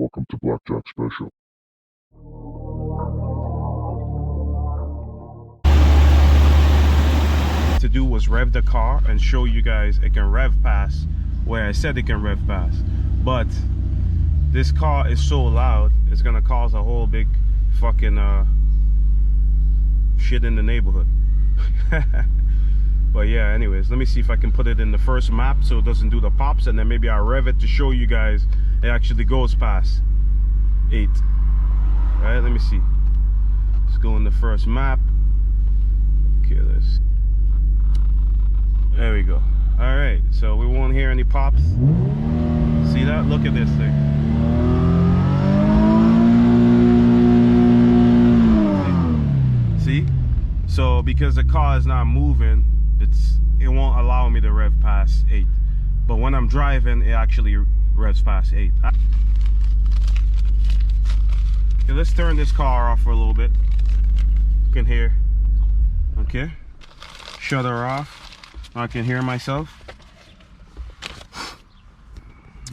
Welcome to Blackjack Special. To do was rev the car and show you guys it can rev past where I said it can rev past, but this car is so loud it's gonna cause a whole big fucking shit in the neighborhood. But yeah, anyways, let me see if I can put it in the first map so it doesn't do the pops, and then maybe I'll rev it to show you guys it actually goes past 8. All right, let me see. Let's go in the first map. Okay, let's. There we go. All right, so we won't hear any pops. See that? Look at this thing. See? So because the car is not moving, it won't allow me to rev past 8. But when I'm driving, it actually revs past 8. Okay, let's turn this car off for a little bit. You can hear. Okay. Shut her off. I can hear myself.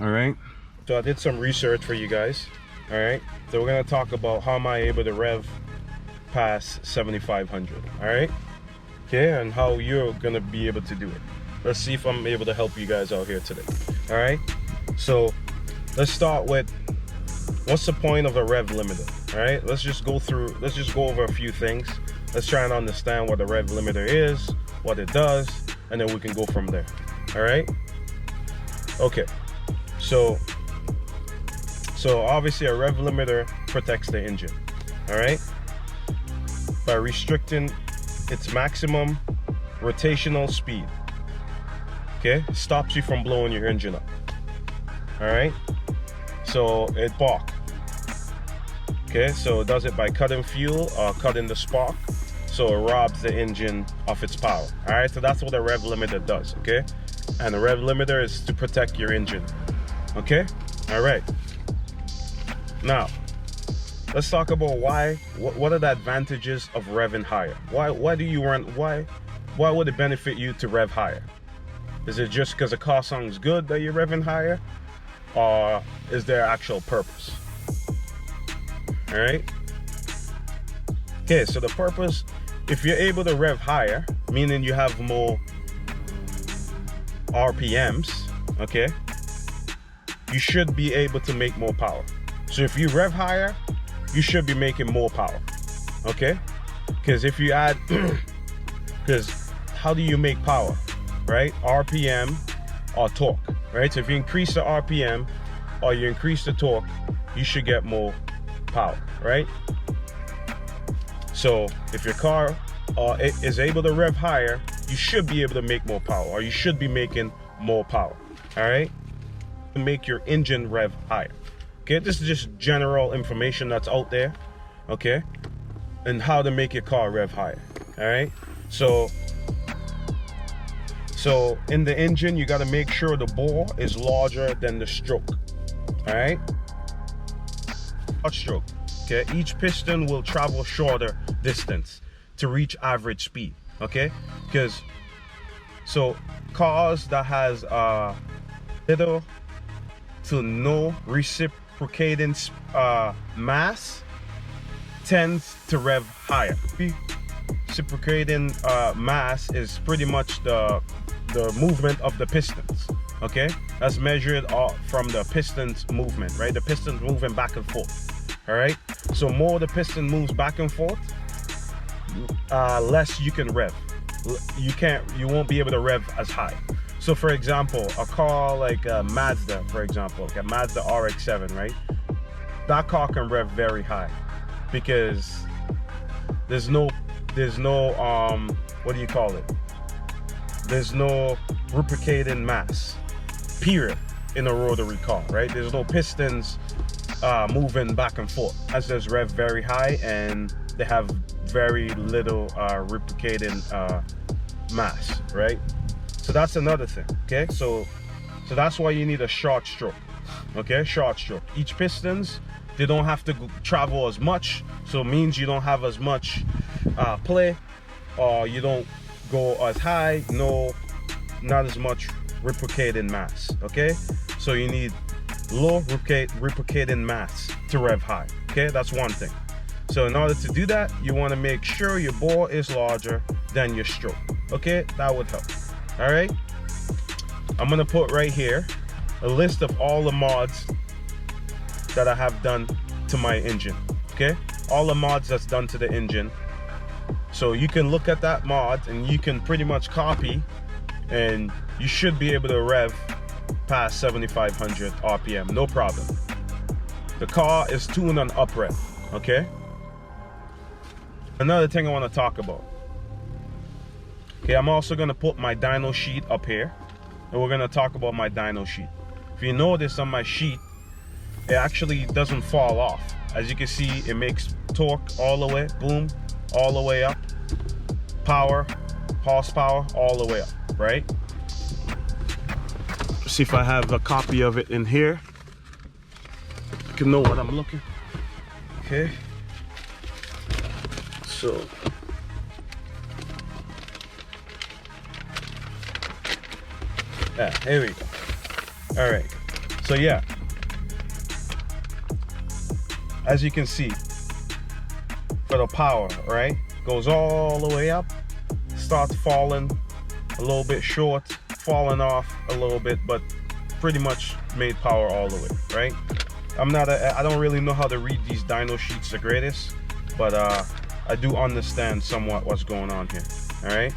All right. So I did some research for you guys. All right. So we're gonna talk about how am I able to rev past 7,500. All right. Okay, and how you're gonna be able to do it. Let's see if I'm able to help you guys out here today. All right. So let's start with what's the point of a rev limiter. All right. Let's just go over a few things. Let's try and understand what a rev limiter is, what it does, and then we can go from there. All right. Okay. So obviously a rev limiter protects the engine. All right. By restricting its maximum rotational speed. Okay. Stops you from blowing your engine up. All right. So it balks. Okay. So it does it by cutting fuel or cutting the spark. So it robs the engine of its power. All right, so that's what a rev limiter does, okay? And the rev limiter is to protect your engine, okay? All right. Now, let's talk about what are the advantages of revving higher? Why do you run, why would it benefit you to rev higher? Is it just because the car sounds good that you're revving higher? Or is there actual purpose? All right? Okay, so the purpose, if you're able to rev higher, meaning you have more RPMs, okay, you should be able to make more power. So if you rev higher, you should be making more power, okay? Because if you add, because how do you make power, right? RPM or torque, right? So if you increase the RPM or you increase the torque, you should get more power, right? So if your car is able to rev higher, you should be able to make more power, or you should be making more power. All right, to make your engine rev higher. Okay, this is just general information that's out there. Okay, and how to make your car rev higher. All right, so in the engine, you got to make sure the bore is larger than the stroke. All right, stroke. Okay, each piston will travel shorter distance to reach average speed. Okay, because so cars that has little to no reciprocating mass tends to rev higher. Reciprocating mass is pretty much the movement of the pistons. Okay, that's measured from the piston's movement, right? The piston's moving back and forth. All right, so more the piston moves back and forth, less you can rev. You won't be able to rev as high. So for example, a car like a Mazda, for example, like a Mazda RX-7, right? That car can rev very high because there's no what do you call it? There's no reciprocating mass, period, in a rotary car, right? There's no pistons moving back and forth. As there's rev very high and they have very little reciprocating mass, right? So that's another thing. Okay, so that's why you need a short stroke. Okay, short stroke. Each pistons, they don't have to travel as much, so it means you don't have as much play, or you don't go as high, not as much reciprocating mass. Okay, so you need low replicating mass to rev high. Okay, that's one thing. So in order to do that, you want to make sure your bore is larger than your stroke. Okay, that would help. All right, I'm gonna put right here a list of all the mods that I have done to my engine. Okay, all the mods that's done to the engine. So you can look at that mod and you can pretty much copy, and you should be able to rev past 7,500 RPM, no problem. The car is tuned on up rev. Okay, another thing I want to talk about. Okay, I'm also going to put my dyno sheet up here, and we're going to talk about my dyno sheet. If you notice on my sheet, it actually doesn't fall off. As you can see, it makes torque all the way, boom, all the way up, power, horsepower, all the way up, right? See if I have a copy of it in here. You can know what I'm looking. Okay. So yeah, here we go. All right. So yeah, as you can see, for the power, right, goes all the way up, starts falling a little bit short, falling off a little bit, but pretty much made power all the way, right? I don't really know how to read these dyno sheets the greatest, but I do understand somewhat what's going on here. All right,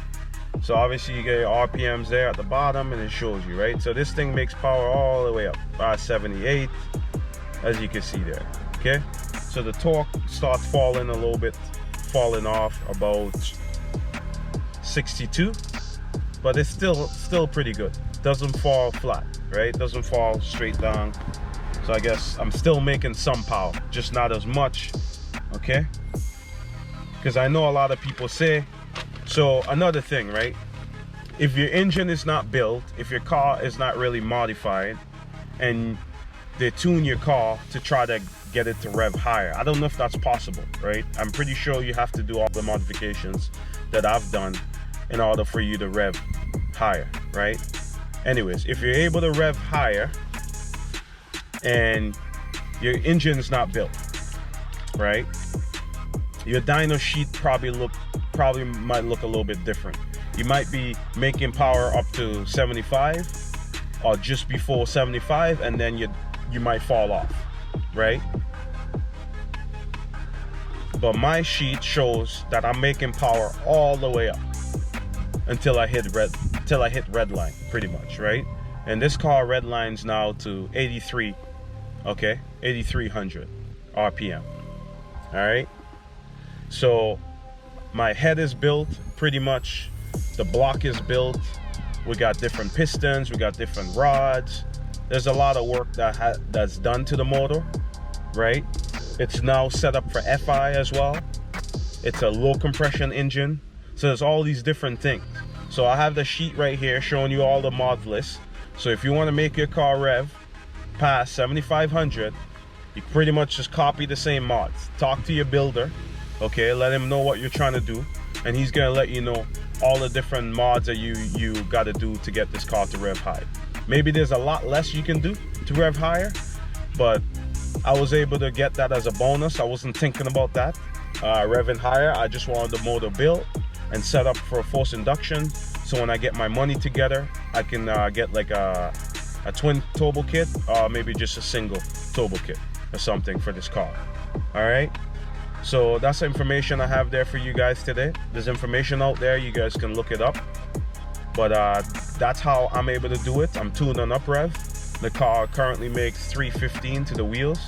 so obviously you get your RPMs there at the bottom and it shows you, right? So this thing makes power all the way up, 78, as you can see there. Okay, so the torque starts falling a little bit, falling off about 62, but it's still pretty good. Doesn't fall flat, right? Doesn't fall straight down. So I guess I'm still making some power, just not as much. Okay, because I know a lot of people say. So another thing, right, if your engine is not built, if your car is not really modified, and they tune your car to try to get it to rev higher, I don't know if that's possible, right? I'm pretty sure you have to do all the modifications that I've done in order for you to rev higher, right? Anyways, if you're able to rev higher and your engine is not built, right, your dyno sheet probably might look a little bit different. You might be making power up to 75 or just before 75, and then you might fall off, right? But my sheet shows that I'm making power all the way up until I hit redline, pretty much, right? And this car redlines now to 83, okay, 8,300 RPM. All right, so my head is built pretty much, the block is built, we got different pistons, we got different rods. There's a lot of work that's done to the motor, right? It's now set up for FI as well. It's a low compression engine, so there's all these different things. So I have the sheet right here showing you all the mod lists. So if you want to make your car rev past 7,500, you pretty much just copy the same mods. Talk to your builder, okay, let him know what you're trying to do, and he's gonna let you know all the different mods that you got to do to get this car to rev high. Maybe there's a lot less you can do to rev higher, but I was able to get that as a bonus. I wasn't thinking about that revving higher. I just wanted the motor built and set up for a forced induction, so when I get my money together, I can get like a twin turbo kit, or maybe just a single turbo kit or something for this car. All right, so that's the information I have there for you guys today. There's information out there, you guys can look it up, but that's how I'm able to do it. I'm tuned on up rev. The car currently makes 315 to the wheels.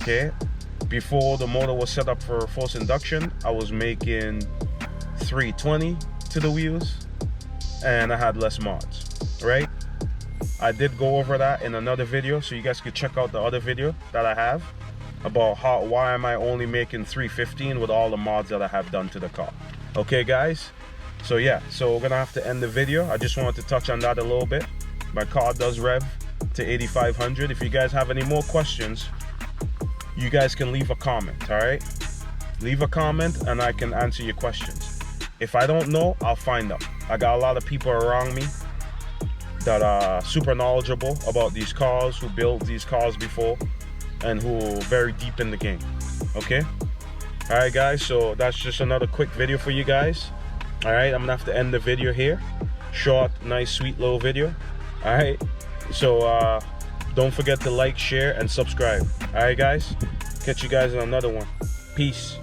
Okay, before the motor was set up for forced induction, I was making 320 to the wheels, and I had less mods, right? I did go over that in another video, so you guys could check out the other video that I have about why am I only making 315 with all the mods that I have done to the car. Okay guys, so yeah, so we're gonna have to end the video. I just wanted to touch on that a little bit. My car does rev to 8,500. If you guys have any more questions, you guys can leave a comment. All right, leave a comment and I can answer your questions. If I don't know, I'll find out. I got a lot of people around me that are super knowledgeable about these cars, who built these cars before, and who are very deep in the game. Okay? Alright guys, so that's just another quick video for you guys. Alright, I'm gonna have to end the video here. Short, nice, sweet little video. Alright, so don't forget to like, share, and subscribe. Alright guys, catch you guys in another one. Peace.